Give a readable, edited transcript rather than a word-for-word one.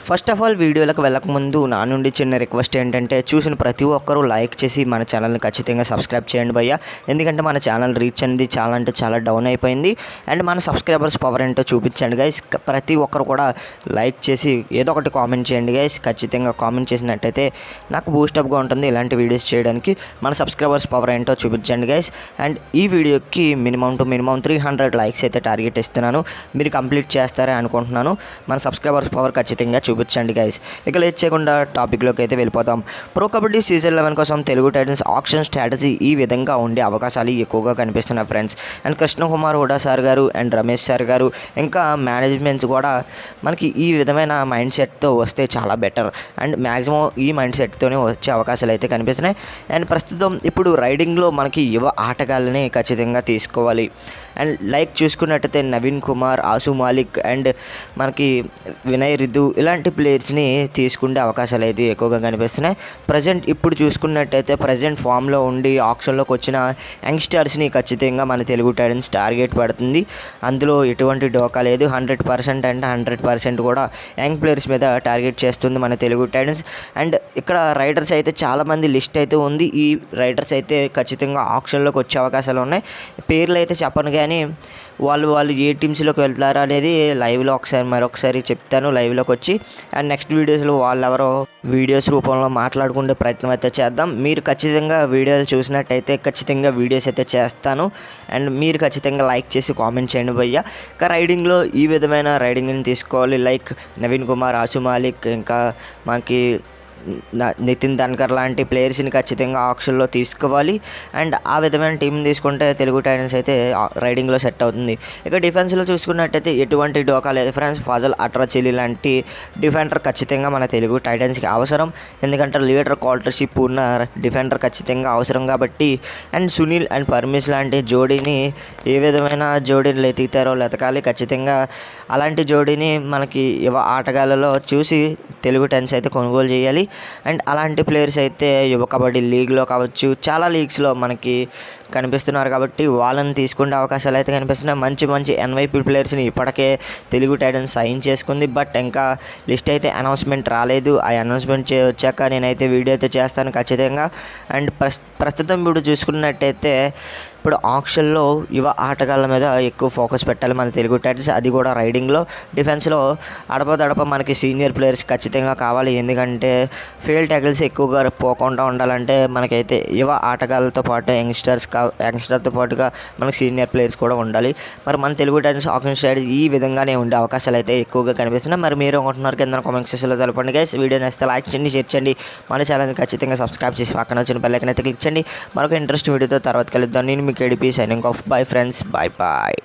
First of all వీడియోలకు వెళ్ళకముందు నా నుండి చిన్న రిక్వెస్ట్ ఏంటంటే చూసిన ప్రతి ఒక్కరూ లైక్ చేసి మన ఛానల్ని ఖచ్చితంగా సబ్స్క్రైబ్ చేయండి భయ్య. ఎందుకంటే మన ఛానల్ రీచ్ అనేది చాలా అంటే చాలా డౌన్ అయిపోయింది. అండ్ మన సబ్స్క్రైబర్స్ పవర్ ఏంటో చూపించండి గైస్. ప్రతి ఒక్కరు కూడా లైక్ చేసి ఏదో ఒకటి కామెంట్ చేయండి గైస్. ఖచ్చితంగా కామెంట్ చేసినట్టయితే నాకు బూస్టప్గా ఉంటుంది ఇలాంటి వీడియోస్ చేయడానికి. మన సబ్స్క్రైబర్స్ పవర్ ఏంటో చూపించండి గైస్. అండ్ ఈ వీడియోకి మినిమం 300 లైక్స్ అయితే టార్గెట్ ఇస్తున్నాను. మీరు కంప్లీట్ చేస్తారని అనుకుంటున్నాను. మన సబ్స్క్రైబర్స్ పవర్ ఖచ్చితంగా చూపించండి గైస్. ఇక లేట్ చేయకుండా టాపిక్లోకి అయితే వెళ్ళిపోతాం. ప్రో కబడ్డీ సీజన్ 11 కోసం తెలుగు టైటన్స్ ఆక్షన్ స్ట్రాటజీ ఈ విధంగా ఉండే అవకాశాలు ఎక్కువగా కనిపిస్తున్నాయి friends. And Krishnakumar Hooda sir గారు అండ్ రమేష్ సార్ గారు ఇంకా మేనేజ్మెంట్స్ కూడా మనకి ఈ విధమైన మైండ్ సెట్తో వస్తే చాలా బెటర్. అండ్ మ్యాక్సిమం ఈ మైండ్ సెట్తోనే వచ్చే అవకాశాలు అయితే కనిపిస్తున్నాయి. అండ్ ప్రస్తుతం ఇప్పుడు రైడింగ్లో మనకి యువ ఆటగాళ్ళని ఖచ్చితంగా తీసుకోవాలి. అండ్ లైక్ చూసుకున్నట్టయితే నవీన్ కుమార్, ఆసు మాలిక్ అండ్ మనకి వినయ్ రిధు ఇలాంటి ప్లేయర్స్ని తీసుకునే అవకాశాలు అయితే ఎక్కువగా కనిపిస్తున్నాయి. ప్రజెంట్ ఇప్పుడు చూసుకున్నట్టయితే ప్రజెంట్ ఫామ్లో ఉండి ఆక్షన్లోకి వచ్చిన యంగ్స్టర్స్ని ఖచ్చితంగా మన తెలుగు టైటన్స్ టార్గెట్ పడుతుంది. అందులో ఎటువంటి డోకా లేదు. 100% అంటే 100% కూడా యంగ్ ప్లేయర్స్ మీద టార్గెట్ చేస్తుంది మన తెలుగు టైటన్స్. అండ్ ఇక్కడ రైడర్స్ అయితే చాలామంది లిస్ట్ అయితే ఉంది. ఈ రైడర్స్ అయితే ఖచ్చితంగా ఆక్షన్లోకి వచ్చే అవకాశాలు ఉన్నాయి. పేర్లు అయితే చెప్పను కానీ వాళ్ళు ఏ టీమ్స్లోకి వెళ్తారా అనేది లైవ్లో మరొకసారి చెప్తాను లైవ్లోకి వచ్చి. అండ్ నెక్స్ట్ వీడియోస్లో వాళ్ళెవరో వీడియోస్ రూపంలో మాట్లాడుకునే ప్రయత్నం అయితే చేద్దాం. మీరు ఖచ్చితంగా వీడియోలు చూసినట్టయితే ఖచ్చితంగా వీడియోస్ అయితే చేస్తాను. అండ్ మీరు ఖచ్చితంగా లైక్ చేసి కామెంట్ చేయండి భయ్య. ఇంకా రైడింగ్లో ఈ విధమైన రైడింగ్ని తీసుకోవాలి. లైక్ నవీన్ కుమార్, ఆసు మాలిక్ ఇంకా మనకి నితిన్ ధన్కర్ లాంటి ప్లేయర్స్ని ఖచ్చితంగా ఆక్షన్లో తీసుకోవాలి. అండ్ ఆ విధమైన టీంని తీసుకుంటే తెలుగు టైటన్స్ అయితే రైడింగ్లో సెట్ అవుతుంది. ఇక డిఫెన్స్లో చూసుకున్నట్టయితే ఎటువంటి డోకా లేదు ఫ్రెండ్స్. ఫజల్ అట్రాచిలి లాంటి డిఫెండర్ ఖచ్చితంగా మన తెలుగు టైటన్స్కి అవసరం. ఎందుకంటే లీడర్ క్వాలిటీషిప్ ఉన్న డిఫెండర్ ఖచ్చితంగా అవసరం కాబట్టి. అండ్ సునీల్ అండ్ పర్మిస్ లాంటి జోడీని ఏ విధమైన జోడీని ఎతికితారో వెతకాలి ఖచ్చితంగా. అలాంటి జోడీని మనకి యువ ఆటగాళ్ళలో చూసి తెలుగు టైటన్స్ అయితే కొనుగోలు చేయాలి. అండ్ అలాంటి ప్లేయర్స్ అయితే యువ కబడ్డీ లీగ్లో కావచ్చు చాలా లీగ్స్లో మనకి కనిపిస్తున్నారు కాబట్టి వాళ్ళని తీసుకునే అవకాశాలు అయితే కనిపిస్తున్నాయి. మంచి ఎన్వైపీ ప్లేయర్స్ని ఇప్పటికే తెలుగు టైటన్స్ సైన్ చేసుకుంది. బట్ ఇంకా లిస్ట్ అయితే అనౌన్స్మెంట్ రాలేదు. ఆ అనౌన్స్మెంట్ వచ్చాక నేనైతే వీడియో అయితే చేస్తాను ఖచ్చితంగా. అండ్ ప్రస్తుతం ఇప్పుడు చూసుకున్నట్టయితే ఇప్పుడు ఆక్షన్లో యువ ఆటగాళ్ళ మీద ఎక్కువ ఫోకస్ పెట్టాలి మన తెలుగు టైటన్స్. అది కూడా రైడింగ్లో. డిఫెన్స్లో అడపదడప మనకి సీనియర్ ప్లేయర్స్ ఖచ్చితంగా కావాలి. ఎందుకంటే ఫీల్డ్ ట్యాకిల్స్ ఎక్కువగా పోకుండా ఉండాలంటే మనకైతే యువ ఆటగాళ్ళతో పాటు యంగ్స్టర్తో పాటుగా మనకి సీనియర్ ప్లేయర్స్ కూడా ఉండాలి. మరి మన తెలుగు టైటన్స్ ఆక్షన్ సైడ్ ఈ విధంగానే ఉండే అవకాశాలు అయితే ఎక్కువగా కనిపిస్తున్నాయి. మరి మీరు అనుకుంటున్నారు కింద కామెంట్ సెక్షన్లో తెలపండి గైస్. వీడియో నచ్చితే లైక్ చేయండి, షేర్ చేయండి. మన ఛానల్ని ఖచ్చితంగా సబ్స్క్రైబ్ చేసి పక్కన వచ్చిన బెల్ ఐకాన్ అయితే క్లిక్ చేయండి. మరొక ఇంట్రెస్ట్ వీడియోతో తర్వాత కలుద్దాం. నేను మీ KDP signing off. Bye friends, by.